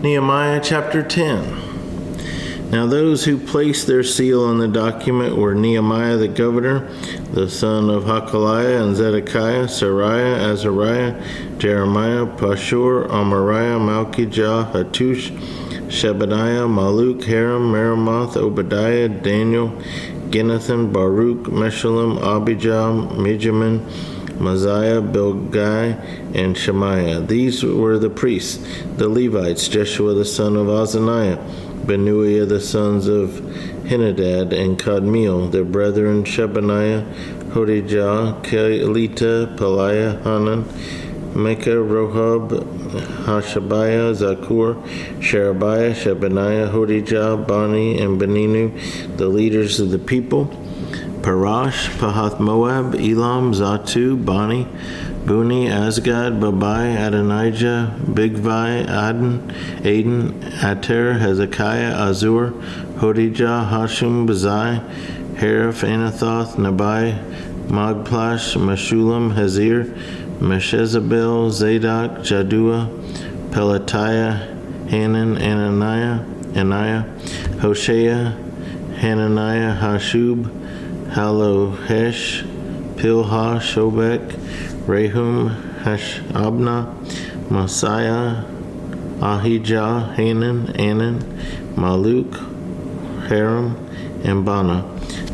Nehemiah chapter 10. Now those who placed their seal on the document were Nehemiah the governor, the son of Hakaliah, and Zedekiah, Sariah, Azariah, Jeremiah, Pashur, Amariah, Malchijah, Hattush, Shebaniah, Maluk, Haram, Meremoth, Obadiah, Daniel, Ginnathan, Baruch, Meshullam, Abijah, Mijamin, Mosiah, Bilgai, and Shemaiah. These were the priests, the Levites, Jeshua the son of Azaniah, Benuiah the sons of Henadad, and Kadmiel, their brethren Shebaniah, Hodijah, Kelita, Peliah, Hanan, Micah, Rohab, Hashabiah, Zakur, Sherebiah, Shebaniah, Hodijah, Bani, and Beninu, the leaders of the people, Parash, Pahath Moab, Elam, Zatu, Bani, Buni, Asgad, Babai, Adonijah, Bigvai, Aden, Ater, Hezekiah, Azur, Hodijah, Hashum, Bazai, Hariph, Anathoth, Nabai, Magplash, Meshullam, Hazir, Meshezabel, Zadok, Jaddua, Pelatiah, Hanan, Ananiah, Hoshea, Hananiah, Hashub, Halohesh, Pilha, Shobek, Rehum, Hashabna, Messiah, Ahijah, Hanan, Anan, Maluk, Haram, and Bana.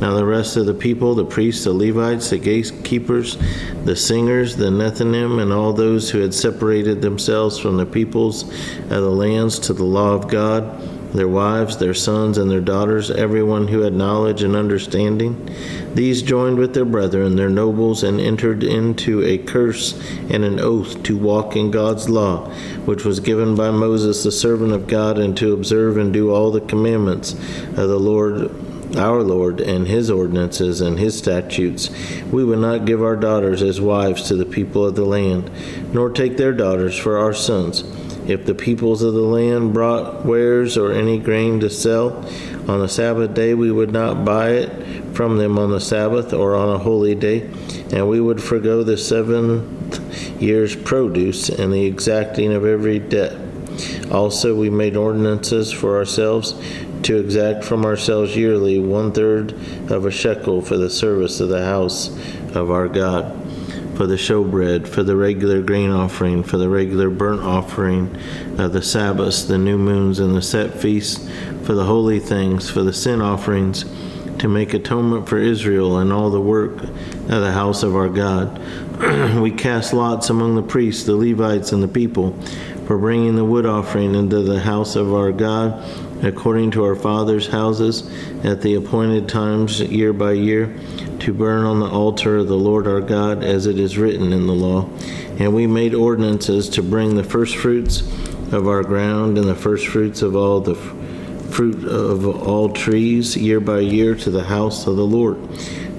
Now the rest of the people, the priests, the Levites, the gatekeepers, the singers, the Nethinim, and all those who had separated themselves from the peoples of the lands to the law of God, their wives, their sons, and their daughters, everyone who had knowledge and understanding. These joined with their brethren, their nobles, and entered into a curse and an oath to walk in God's law, which was given by Moses, the servant of God, and to observe and do all the commandments of the Lord, our Lord, and his ordinances and his statutes. We would not give our daughters as wives to the people of the land, nor take their daughters for our sons. If the peoples of the land brought wares or any grain to sell on the Sabbath day, we would not buy it from them on the Sabbath or on a holy day, and we would forego the 7th year's produce and the exacting of every debt. Also, we made ordinances for ourselves to exact from ourselves yearly 1/3 of a shekel for the service of the house of our God, for the showbread, for the regular grain offering, for the regular burnt offering of the Sabbaths, the new moons, and the set feasts, for the holy things, for the sin offerings, to make atonement for Israel and all the work of the house of our God. We cast lots among the priests, the Levites, and the people for bringing the wood offering into the house of our God, according to our fathers' houses, at the appointed times year by year, to burn on the altar of the Lord our God, as it is written in the law. And we made ordinances to bring the first fruits of our ground and the first fruits of all the fruit of all trees year by year to the house of the Lord,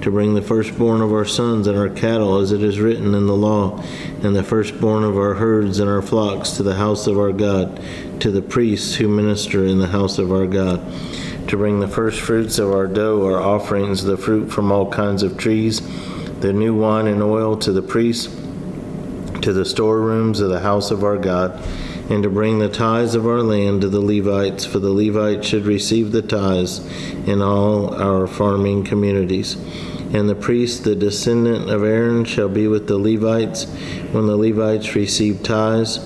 to bring the firstborn of our sons and our cattle, as it is written in the law, and the firstborn of our herds and our flocks to the house of our God, to the priests who minister in the house of our God, to bring the first fruits of our dough, our offerings, the fruit from all kinds of trees, the new wine and oil to the priests, to the storerooms of the house of our God, and to bring the tithes of our land to the Levites, for the Levites should receive the tithes in all our farming communities. And the priest, the descendant of Aaron, shall be with the Levites when the Levites receive tithes,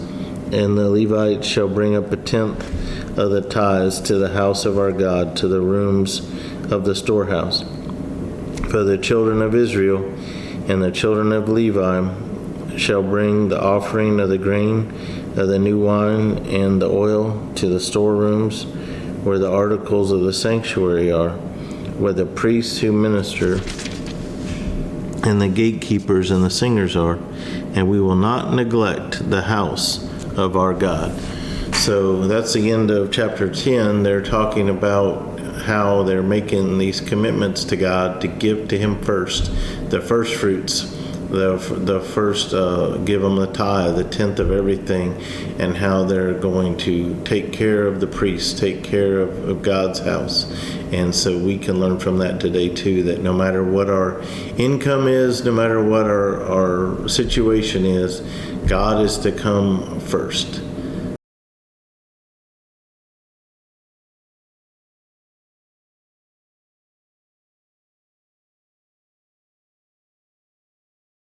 and the Levites shall bring up 1/10 of the tithes to the house of our God, to the rooms of the storehouse. For the children of Israel and the children of Levi shall bring the offering of the grain, of the new wine, and the oil to the storerooms, where the articles of the sanctuary are, where the priests who minister and the gatekeepers and the singers are, and we will not neglect the house of our God. So that's the end of chapter 10. They're talking about how they're making these commitments to God to give to him first, the first fruits, the first, give them the tithe, the 10th of everything, and how they're going to take care of the priests, take care of God's house. And so we can learn from that today too, that no matter what our income is, no matter what our situation is, God is to come first.